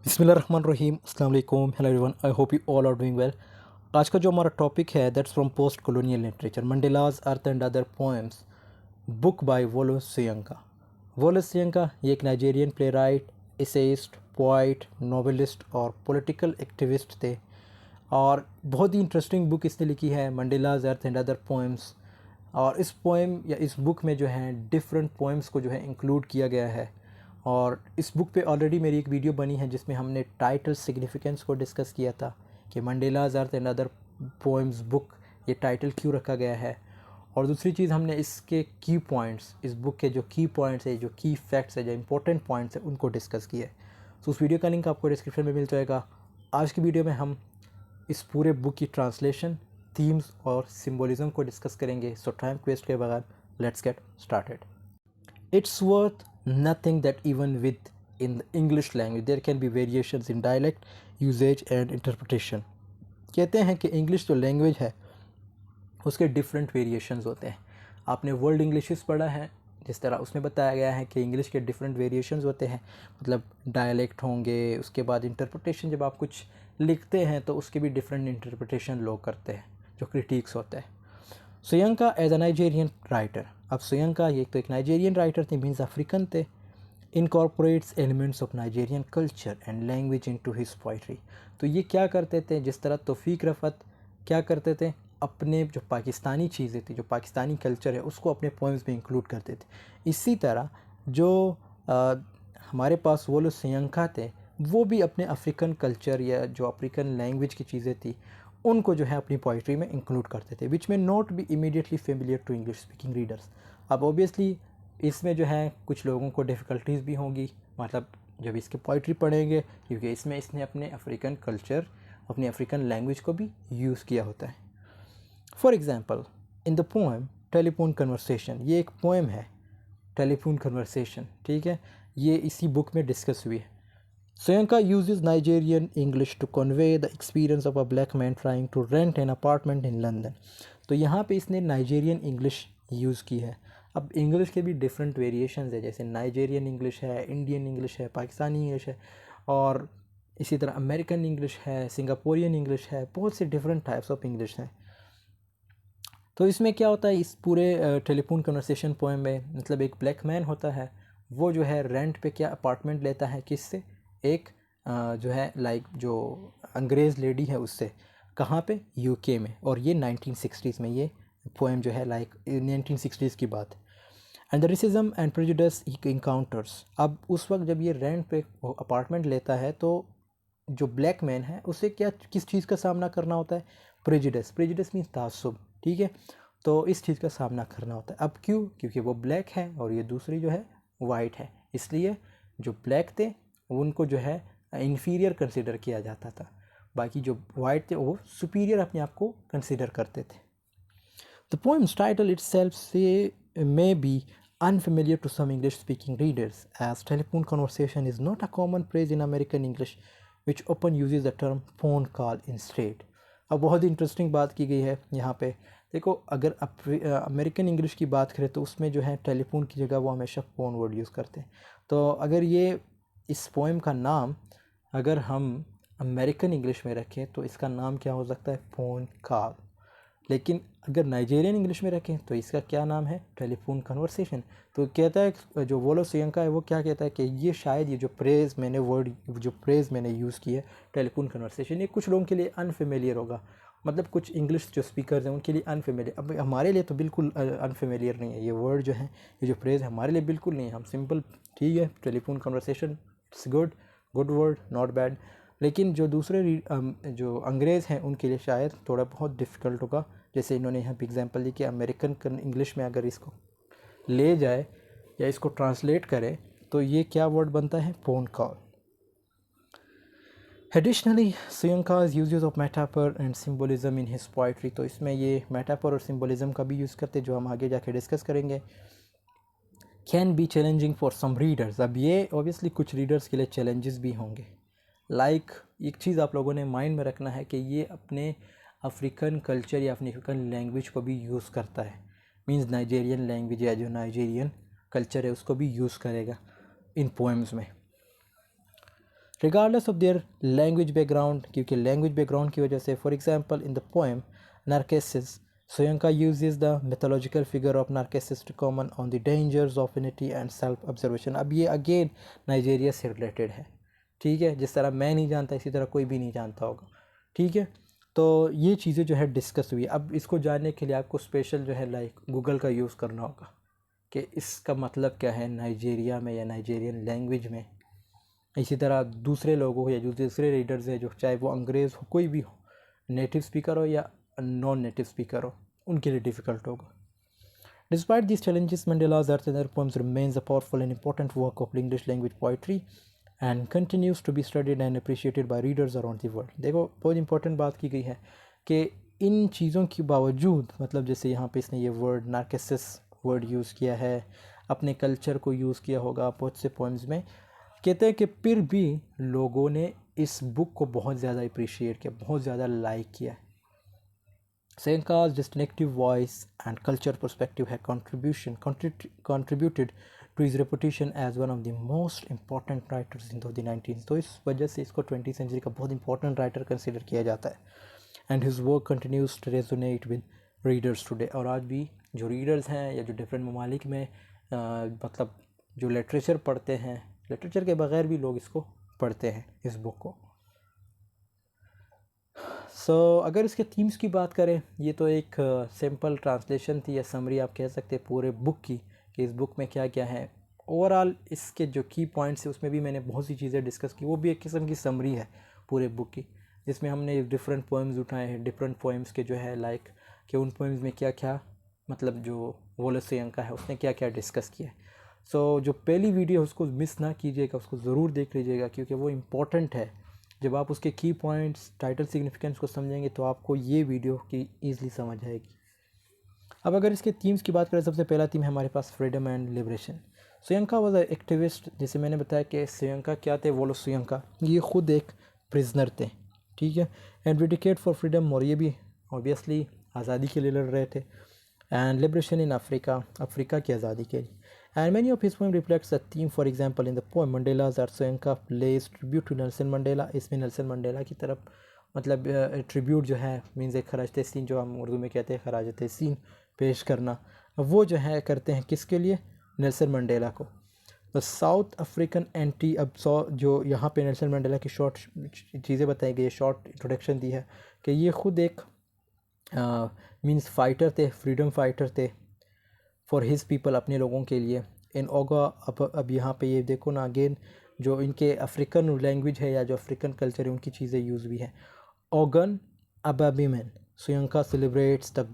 बिस्मिल्लाहिर्रहमानिर्रहीम अस्सलाम वालेकुम hello everyone I hope you all are doing well. आज का जो हमारा टॉपिक है that's from post colonial literature Mandela's earth and other poems book by Wole Soyinka. Wole Soyinka ये एक Nigerian playwright, essayist, poet, novelist और political activist थे और बहुत ही इंटरेस्टिंग बुक इसने लिखी है Mandela's earth and other poems. और इस पोएम या इस बुक में जो है डिफरेंट पोएम्स को जो है इंक्लूड किया गया है और इस बुक पे ऑलरेडी मेरी एक वीडियो बनी है जिसमें हमने टाइटल सिग्निफिकेंस को डिस्कस किया था कि Mandela's earth and other poems book ये टाइटल क्यों रखा गया है। और दूसरी चीज़ हमने इसके की पॉइंट्स, इस बुक के जो की पॉइंट्स है, जो की फैक्ट्स है, जो इंपॉर्टेंट पॉइंट्स है उनको डिस्कस किए। तो उस वीडियो का लिंक आपको डिस्क्रिप्शन में मिल जाएगा। आज की वीडियो में हम इस पूरे बुक की ट्रांसलेशन, थीम्स और सिम्बोलिज्म को डिस्कस करेंगे। सो टाइम वेस्ट के बगैर let's get started. It's worth nothing that even with in the English language there can be variations in dialect, usage and interpretation। कहते हैं कि इंग्लिश जो लैंग्वेज है उसके डिफरेंट वेरिएशंस होते हैं। आपने वर्ल्ड इंग्लिशेस पढ़ा है, जिस तरह उसमें बताया गया है कि इंग्लिश के डिफरेंट वेरिएशंस होते हैं, मतलब डायलेक्ट होंगे, उसके बाद इंटरप्रिटेशन, जब आप कुछ लिखते हैं तो उसके भी डिफरेंट इंटरप्रिटेशन लोग करते हैं, जो क्रिटिक्स होते हैं। सोयंका एज अ नाइजेरियन राइटर, अब सोयंका ये तो एक नाइजेरियन राइटर थे, मीन्स अफ्रीकन थे। Incorporates elements of Nigerian culture and language into his poetry. तो ये क्या करते थे, जिस तरह तौफीक रफ़त क्या करते थे, अपने जो पाकिस्तानी चीज़ें थी, जो पाकिस्तानी कल्चर है, उसको अपने पोएम्स में इंक्लूड करते थे। इसी तरह जो हमारे पास वो लोग सोयंका थे, वो भी अपने अफ्रीकन कल्चर या जो अफ्रीकन लैंग्वेज की चीज़ें थी उनको जो है अपनी पोइट्री में इंक्लूड करते थे, which may not be immediately familiar to English speaking readers. अब ऑब्वियसली इसमें जो है कुछ लोगों को डिफ़िकल्टीज़ भी होंगी, मतलब जब इसकी पोइट्री पढ़ेंगे, क्योंकि इसमें इसने अपने अफ्रीकन कल्चर, अपनी अफ्रीकन लैंग्वेज को भी यूज़ किया होता है। For example in the poem telephone conversation, ये एक पोएम है टेलीफोन कन्वर्सेशन, ठीक है, ये इसी बुक में डिस्कस हुई है। Soyinka uses Nigerian English to convey the experience of a black man trying to rent an apartment in London। तो यहाँ पे इसने नाइजेरियन इंग्लिश यूज़ की है। अब इंग्लिश के भी डिफरेंट वेरिएशंस है, जैसे नाइजेरियन इंग्लिश है, इंडियन इंग्लिश है, पाकिस्तानी इंग्लिश है और इसी तरह अमेरिकन इंग्लिश है, सिंगापुरियन इंग्लिश है, बहुत से डिफरेंट टाइप्स ऑफ इंग्लिश हैं। तो इसमें क्या होता है, इस पूरे टेलीफोन कन्वर्सेशन पोएम में, मतलब एक ब्लैक मैन होता है, वो जो है रेंट पे क्या अपार्टमेंट लेता है, किससे, एक जो है लाइक जो अंग्रेज़ लेडी है उससे। कहाँ पे, यूके में, और ये 1960s में ये पोएम जो है लाइक 1960s की बात है। And the racism and prejudice he encounters, अब उस वक्त जब ये रेंट पे अपार्टमेंट लेता है तो जो ब्लैक मैन है उसे क्या, किस चीज़ का सामना करना होता है, प्रेजुडिस, प्रेजुडिस मीन्स तासुब, ठीक है। तो इस चीज़ का सामना करना होता है। अब क्यों, क्योंकि वो ब्लैक है और ये दूसरी जो है वाइट है, इसलिए जो ब्लैक थे उनको जो है इन्फीरियर कंसिडर किया जाता था, बाकी जो वाइट थे वो सुपीरियर अपने आप को कंसिडर करते थे। द पोएम्स टाइटल इटसेल्फ से may be unfamiliar to some English speaking readers, as telephone conversation is not a common phrase in American English, which often uses the term phone call instead। अब बहुत ही interesting बात की गई है यहाँ पे। देखो, अगर अमेरिकन इंग्लिश की बात करें तो उसमें जो है टेलीफोन की जगह वो हमेशा फ़ोन वर्ड यूज़ करते हैं। तो अगर ये इस पोएम का नाम अगर हम अमेरिकन इंग्लिश में रखें तो इसका नाम क्या हो सकता है, फ़ोन कॉल। लेकिन अगर नाइजेरियन इंग्लिश में रखें तो इसका क्या नाम है, टेलीफोन कन्वर्सेशन। तो कहता है जो वोलो सोयंका है वो क्या कहता है कि ये शायद ये जो फ्रेज़ मैंने यूज़ की है टेलीफोन कन्वर्सेशन, ये कुछ लोगों के लिए अनफेमिलियर होगा, मतलब कुछ इंग्लिश जो स्पीकर्स हैं उनके लिए अनफेमिलियर। अब हमारे लिए तो बिल्कुल अनफेमिलियर नहीं है ये वर्ड जो है, ये जो फ्रेज़ है हमारे लिए बिल्कुल नहीं है। हम सिंपल, ठीक है, telephone conversation it's good, good word, not bad. लेकिन जो दूसरे जो अंग्रेज़ हैं उनके लिए शायद थोड़ा बहुत डिफ़िकल्ट होगा। जैसे इन्होंने यहाँ पे एग्जांपल दी कि अमेरिकन इंग्लिश में अगर इसको ले जाए या इसको ट्रांसलेट करें तो ये क्या वर्ड बनता है, phone call. Additionally Soyinka's uses of metaphor and symbolism in his poetry, तो इसमें ये मेटाफर और सिम्बोलिज्म का भी यूज़ करते हैं, जो हम आगे जाके डिस्कस करेंगे। Can be challenging for some readers, अब ये ऑब्वियसली कुछ रीडर्स के लिए चैलेंजेस भी होंगे। लाइक एक चीज़ आप लोगों ने माइंड में रखना है कि ये अपने अफ्रीकन कल्चर या अफ्रीकन लैंग्वेज को भी यूज़ करता है, मींस नाइजेरियन लैंग्वेज या जो नाइजेरियन कल्चर है उसको भी यूज़ करेगा इन पोएम्स में। regardless of their language background, क्योंकि language background की वजह से, for example in the poem Narcissus, Soyinka uses the mythological figure of Narcissus to comment on the dangers of vanity and self observation. अब ये again Nigeria से related है, ठीक है, जिस तरह मैं नहीं जानता इसी तरह कोई भी नहीं जानता होगा, ठीक है। तो ये चीज़ें जो है डिस्कस हुई। अब इसको जानने के लिए आपको स्पेशल जो है लाइक गूगल का यूज़ करना होगा कि इसका मतलब क्या है नाइजीरिया में या नाइजीरियन लैंग्वेज में। इसी तरह दूसरे लोगों या जो दूसरे रीडर्स हैं, जो चाहे वो अंग्रेज़ हो, कोई भी हो, नेटिव स्पीकर हो या नॉन नेटिव स्पीकर हो, उनके लिए डिफ़िकल्ट होगा। Despite these challenges, Mandela's Earth and Other Poems remains a powerful and important work of English language poetry and continues to be studied and appreciated by readers around the world. देखो बहुत important बात की गई है कि इन चीज़ों के बावजूद, मतलब जैसे यहाँ पे इसने ये वर्ड नार्किसस वर्ड यूज़ किया है, अपने कल्चर को यूज़ किया होगा बहुत से पोएम्स में, कहते हैं कि फिर भी लोगों ने इस बुक को बहुत ज़्यादा अप्रिशिएट किया, बहुत ज़्यादा लाइक किया। Soyinka's distinctive voice and culture perspective had contributed to his reputation as one of the most important writers in the 19th. तो इस वजह से इसको 20th सेंचुरी का बहुत इंपॉर्टेंट राइटर कंसिडर किया जाता है। And his work continues to resonate with readers today. और आज भी जो रीडर्स हैं या जो डिफरेंट ममालिक में मतलब जो लिटरेचर पढ़ते हैं, लिटरेचर के बगैर भी लोग इसको पढ़ते हैं, इस बुक को। अगर इसके थीम्स की बात करें, ये तो एक सिंपल ट्रांसलेशन थी या समरी आप कह सकते हैं पूरे बुक की, कि इस बुक में क्या क्या है। ओवरऑल इसके जो की पॉइंट्स है उसमें भी मैंने बहुत सी चीज़ें डिस्कस की, वो भी एक किस्म की समरी है पूरे बुक की, जिसमें हमने डिफरेंट पोएम्स उठाए हैं, डिफरेंट पोएम्स के जो है लाइक कि उन पोएम्स में क्या क्या, मतलब जो वोलेस सोयंका है उसने क्या क्या डिस्कस किया है। जो पहली वीडियो है उसको मिस ना कीजिएगा, उसको ज़रूर देख लीजिएगा, क्योंकि वो इम्पॉर्टेंट है। जब आप उसके की पॉइंट्स, टाइटल सिग्निफिकेंस को समझेंगे तो आपको ये वीडियो की ईज़िली समझ आएगी। अब अगर इसके थीम्स की बात करें, सबसे पहला थीम है हमारे पास freedom and liberation. Soyinka was a activist. जैसे मैंने बताया कि सोयंका क्या थे, वोलोस सोयंका, ये खुद एक प्रिजनर थे, ठीक है, एंड डेडिकेट फॉर फ्रीडम, और ये भी ऑब्वियसली आज़ादी के लिए लड़ रहे थे, and liberation in Africa, Africa की आज़ादी के लिए। And many of his poems reflects the theme. For example, in the poem Mandela's Earth, Soyinka plays tribute to Nelson Mandela. इसमें नेल्सन मंडेला की तरफ मतलब ट्रिब्यूट जो है मीन्स एक खराज तहसीन, जो हम उर्दू में कहते हैं खराज तहसीन पेश करना, वो जो है करते हैं किसके लिए, नेल्सन मंडेला को। तो साउथ अफ्रीकन एंटी, अब जो यहाँ पे नेल्सन मंडेला की शॉर्ट चीज़ें बताई गई, शॉर्ट इंट्रोडक्शन दी है कि ये ख़ुद एक मीन्स फ़ाइटर थे, फ्रीडम फाइटर थे फॉर हिज पीपल, अपने लोगों के लिए। इन ओगा, अब यहाँ पे ये देखो ना, अगेन जो इनके अफ्रीकन लैंग्वेज है या जो अफ्रीकन कल्चर है उनकी चीज़ें यूज़ भी हैं। Ogun Abibiman, Soyinka celebrates the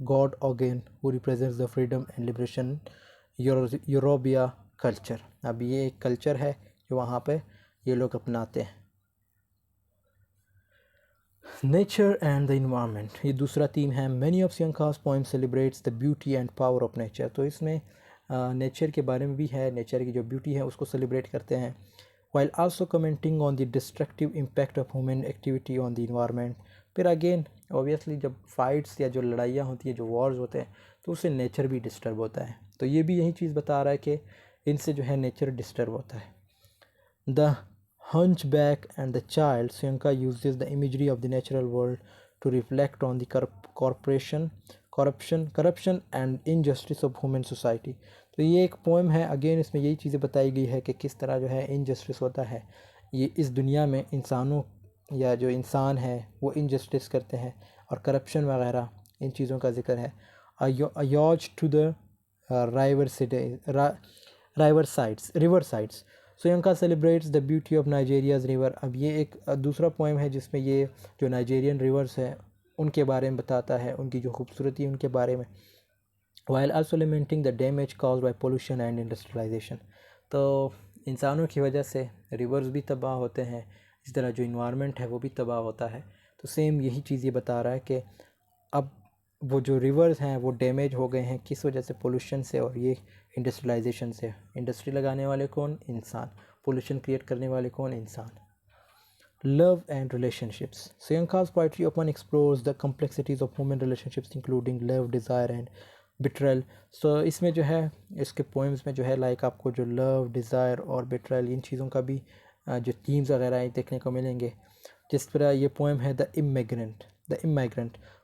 god Ogun who represents the freedom and liberation Yoruba culture. अब ये एक कल्चर है जो वहाँ पे ये लोग अपनाते हैं। नेचर एंड द इन्वायरमेंट, ये दूसरा थीम है। Many of Soyinka's poem celebrates the beauty and power of nature. तो इसमें नेचर के बारे में भी है, नेचर की जो ब्यूटी है उसको सेलिब्रेट करते हैं। While also commenting on the destructive impact of human activity on the environment. फिर अगेन ऑब्वियसली जब फाइट्स या जो लड़ाइयाँ होती हैं, जो वॉर्स होते हैं, तो उससे नेचर भी डिस्टर्ब होता है। तो ये भी यही चीज़ बता रहा है कि इनसे जो है नेचर डिस्टर्ब होता है। The Hunchback and the Child, Soyinka uses the imagery of the natural world to reflect on the corruption and injustice of human society. तो ये एक पोएम है, अगेन इसमें यही चीज़ें बताई गई है कि किस तरह जो है इनजस्टिस होता है ये इस दुनिया में, इंसानों या जो इंसान है वो इनजस्टिस करते हैं, और करप्शन वगैरह इन चीज़ों का जिक्र है। अयोज to the river sides, Soyinka celebrates the beauty of Nigeria's river. अब ये एक दूसरा पोएम है जिसमें ये जो नाइजेरियन रिवर्स है उनके बारे में बताता है, उनकी जो खूबसूरती उनके बारे में। While also lamenting the damage caused by pollution and industrialization. तो इंसानों की वजह से रिवर्स भी तबाह होते हैं, इस तरह जो इन्वायरमेंट है वो भी तबाह होता है। तो सेम यही चीज़ ये बता रहा है कि अब वो जो रिवर्स हैं वो डैमेज हो गए हैं, किस वजह से, पोल्यूशन से और ये इंडस्ट्रियलाइजेशन से। इंडस्ट्री लगाने वाले कौन, इंसान। पोल्यूशन क्रिएट करने वाले कौन, इंसान। Love and relationships, Soyinka's poetry often explores the complexities of human relationships including love, desire and betrayal. इसमें जो है इसके पोएम्स में जो है लाइक आपको जो लव, डिज़ायर और बेट्रयल इन चीज़ों का भी जो थीम्स वगैरह हैं देखने को मिलेंगे। जिस तरह ये पोएम है the immigrant,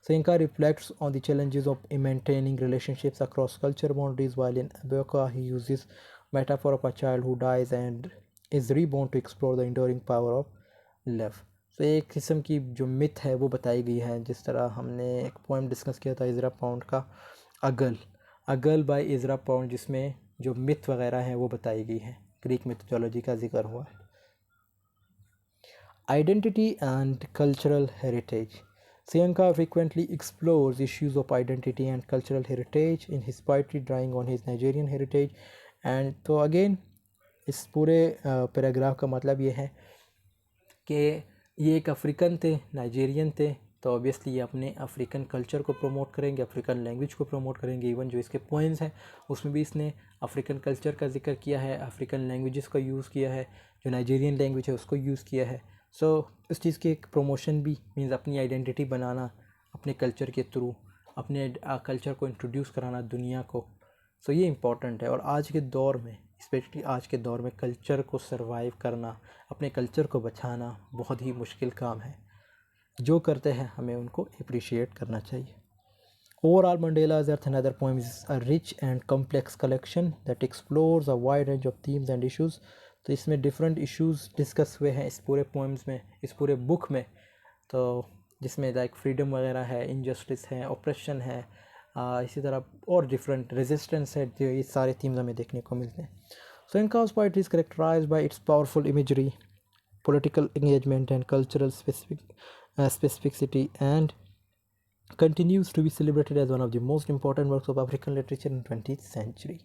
Soyinka reflects on the challenges of maintaining relationships across culture boundaries, while in Abayoka he uses metaphor of a child who dies and is reborn to explore the enduring power of love। तो एक किस्म की जो myth है वो बताई गई है, जिस तरह हमने एक पोएम डिस्कस किया था इज़रा पाउंड का अगल बाय इज़रा पाउंड, जिसमें जो मिथ वगैरह हैं वो बताई गई है, ग्रीक मिथोलॉजी का जिक्र हुआ है। Identity and cultural heritage, Soyinka frequently explores issues of identity and cultural heritage in his poetry, drawing on his Nigerian heritage। and तो again इस पूरे पैराग्राफ का मतलब ये है कि ये एक अफ्रीकन थे, नाइजेरियन थे, तो ऑब्वियसली ये अपने अफ्रीकन कल्चर को प्रमोट करेंगे, अफ्रीकन लैंग्वेज को प्रमोट करेंगे। इवन जो इसके पोएम्स हैं उसमें भी इसने अफ्रीकन कल्चर का जिक्र किया है, अफ्रीकन लैंग्वेजेस का यूज़ किया है, जो नाइजेरियन लैंग्वेज है उसको यूज़ किया है। सो इस चीज़ की एक प्रमोशन भी मीन्स अपनी आइडेंटिटी बनाना अपने कल्चर के थ्रू, अपने कल्चर को इंट्रोड्यूस कराना दुनिया को। सो ये इम्पॉर्टेंट है, और आज के दौर में, स्पेशली आज के दौर में कल्चर को सरवाइव करना, अपने कल्चर को बचाना बहुत ही मुश्किल काम है। जो करते हैं हमें उनको अप्रिशिएट करना चाहिए। Overall, Mandela's Earth and Other Poems is a rich and complex collection that explores a wide range of themes and issues। तो इसमें डिफरेंट इश्यूज डिस्कस हुए हैं इस पूरे पोएम्स में, इस पूरे बुक में। तो जिसमें लाइक फ्रीडम वगैरह है, इनजस्टिस है, ऑप्रेशन है, इसी तरह और डिफरेंट रेजिस्टेंस है, जो ये सारे थीम्स हमें देखने को मिलते हैं। Soyinka's poetry is characterized by its powerful imagery, political engagement and cultural specificity, and continues to be celebrated as one of the most important works of African literature in 20th century।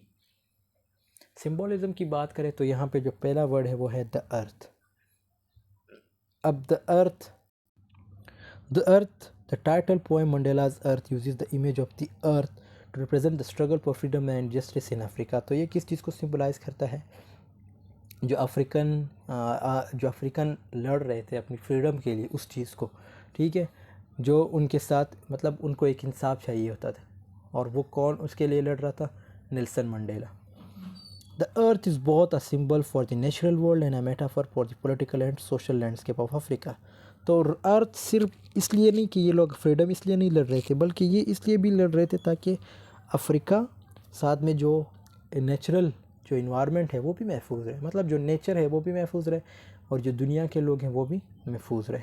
Symbolism की बात करें तो यहाँ पे जो पहला word है वो है द अर्थ। अब the title poem Mandela's earth uses the image of the earth to represent the struggle for freedom and justice in Africa. तो ये किस चीज़ को सिंबलाइज करता है? जो अफ्रीकन लड़ रहे थे अपनी फ्रीडम के लिए, उस चीज़ को, ठीक है, जो उनके साथ मतलब उनको एक इंसाफ चाहिए होता था, और वो कौन उसके लिए लड़ रहा था? Nelson Mandela. The earth is both a symbol for the natural world and a metaphor for the political and social landscape of Africa. तो अर्थ सिर्फ इसलिए नहीं कि ये लोग फ्रीडम इसलिए नहीं लड़ रहे थे, बल्कि ये इसलिए भी लड़ रहे थे ताकि अफ्रीका साथ में जो नेचुरल जो इन्वायरमेंट है वो भी महफूज रहे, मतलब जो नेचर है वो भी महफूज रहे, और जो दुनिया के लोग हैं वो भी महफूज रहे।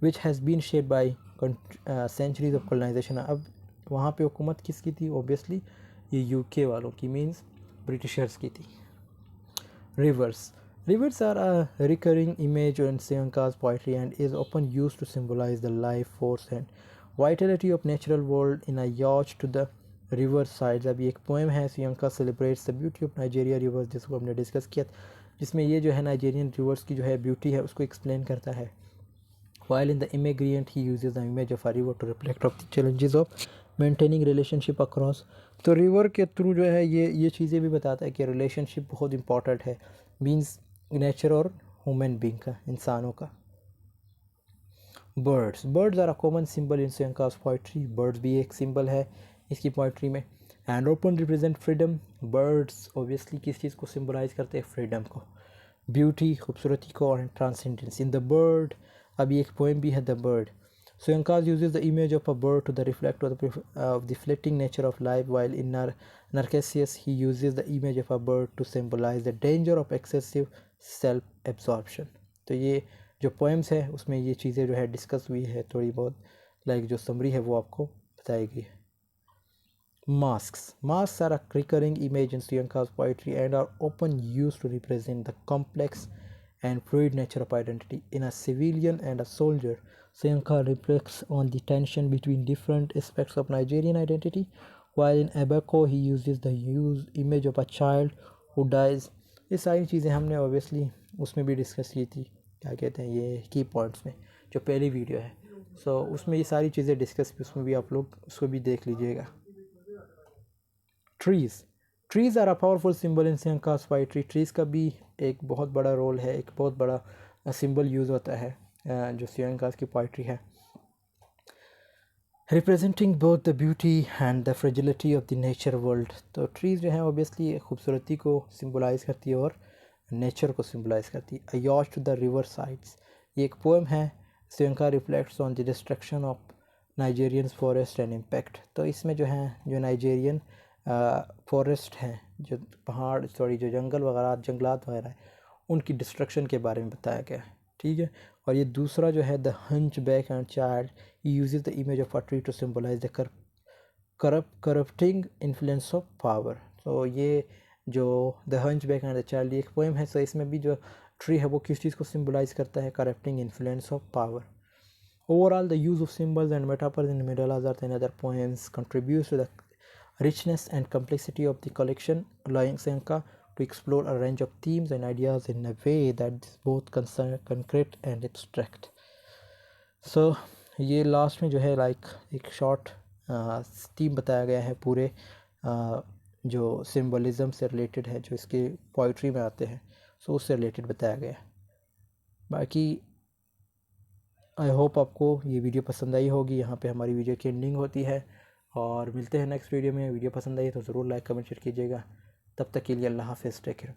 Which has been shaped by centuries of colonization. अब वहाँ पे हुकूमत किसकी थी? ओबियसली ये यूके वालों की, मीन्स ब्रिटिशर्स की थी। Rivers are a recurring image in Soyinka's poetry and is often used to symbolize the life force and vitality of natural world in a yacht to the river sides। अभी एक poem है Soyinka celebrates the beauty of Nigeria rivers, जिसको हमने discuss किया, जिसमें ये जो है नाइजेरियन रिवर्स की जो है ब्यूटी है उसको एक्सप्लेन करता है। While in The Immigrant he uses the image of a river to reflect of the challenges of maintaining relationship across। तो रिवर के थ्रू जो है ये चीज़ें भी बताता है कि रिलेशनशिप बहुत इंपॉर्टेंट है, मीन्स नेचर और ह्यूमन बीइंग का, इंसानों का। Birds are a common symbol in Soyinka's poetry. Birds भी एक सिंबल है इसकी पोइट्री में। And open represent freedom. Birds obviously किस चीज़ को सिंबलाइज करते हैं? फ्रीडम को, ब्यूटी, खूबसूरती को, और ट्रांसेंडेंस इन द बर्ड। अभी एक पोएम भी है the bird. Soyinka uses the image of a bird to the reflect of the fleeting nature of life, while in Narcissus he uses the image of a bird to symbolize the danger of excessive self-absorption। तो ये जो poems है उसमें ये चीज़ें जो है discuss हुई है थोड़ी बहुत, लाइक जो समरी है वो आपको बताई गई है। Masks are a recurring image in Soyinka's poetry and are often used to represent the complex and fluid nature of identity. In A Civilian and a Soldier, Soyinka reflects on the tension between different aspects of Nigerian identity, while in Abako he uses the image of a child who dies। ये सारी चीज़ें हमने obviously उसमें भी discuss की थी, क्या कहते हैं, ये की पॉइंट्स में जो पहली वीडियो है। सो उसमें ये सारी चीज़ें डिस्कस की, उसमें भी आप लोग उसको भी देख लीजिएगा। Trees are a powerful symbol in Soyinka's poetry. Trees का भी एक बहुत बड़ा रोल है, एक बहुत बड़ा सिंबल यूज़ होता है जो सोयंका's की पोइट्री है, representing both the beauty and the fragility of the nature world. तो ट्रीज़ जो है ऑब्वियसली खूबसूरती को सिंबलाइज करती है और नेचर को सिम्बलाइज़ करती है। अ याच टू द रिवर साइड्स, ये एक पोएम है। Sri Lanka reflects on the destruction of Nigerian forest and impact. तो इसमें जो है जो नाइजेरियन फॉरेस्ट हैं, जो पहाड़ सॉरी जो जंगल वगैरह जंगलात वगैरह है, उनकी डिस्ट्रक्शन के बारे में बताया गया है। ठीक है। और ये दूसरा जो है the hunchback and child uses the image of a tree to symbolize the corrupting influence of power. तो ये जो the hunchback and the child एक पोएम है, तो इसमें भी जो ट्री है वो किस चीज़ को सिम्बलाइज करता है, corrupting influence of power. Overall, the use of symbols and metaphors in Mandela's art and other poems contributes to the richness and complexity of the collection, allowing Senka to explore a range of themes and ideas in a way that is both concrete and abstract. So, ये last में जो है एक short theme बताया गया है पूरे जो सिम्बलिज़म से रिलेटेड है, जो इसके पोइट्री में आते हैं, सो उससे रिलेटेड बताया गया है। बाकी आई होप आपको ये वीडियो पसंद आई होगी। यहाँ पे हमारी वीडियो की एंडिंग होती है और मिलते हैं नेक्स्ट वीडियो में। वीडियो पसंद आई तो ज़रूर लाइक कमेंट शेयर कीजिएगा। तब तक के लिए अल्लाह हाफ़िज़, टेक केयर।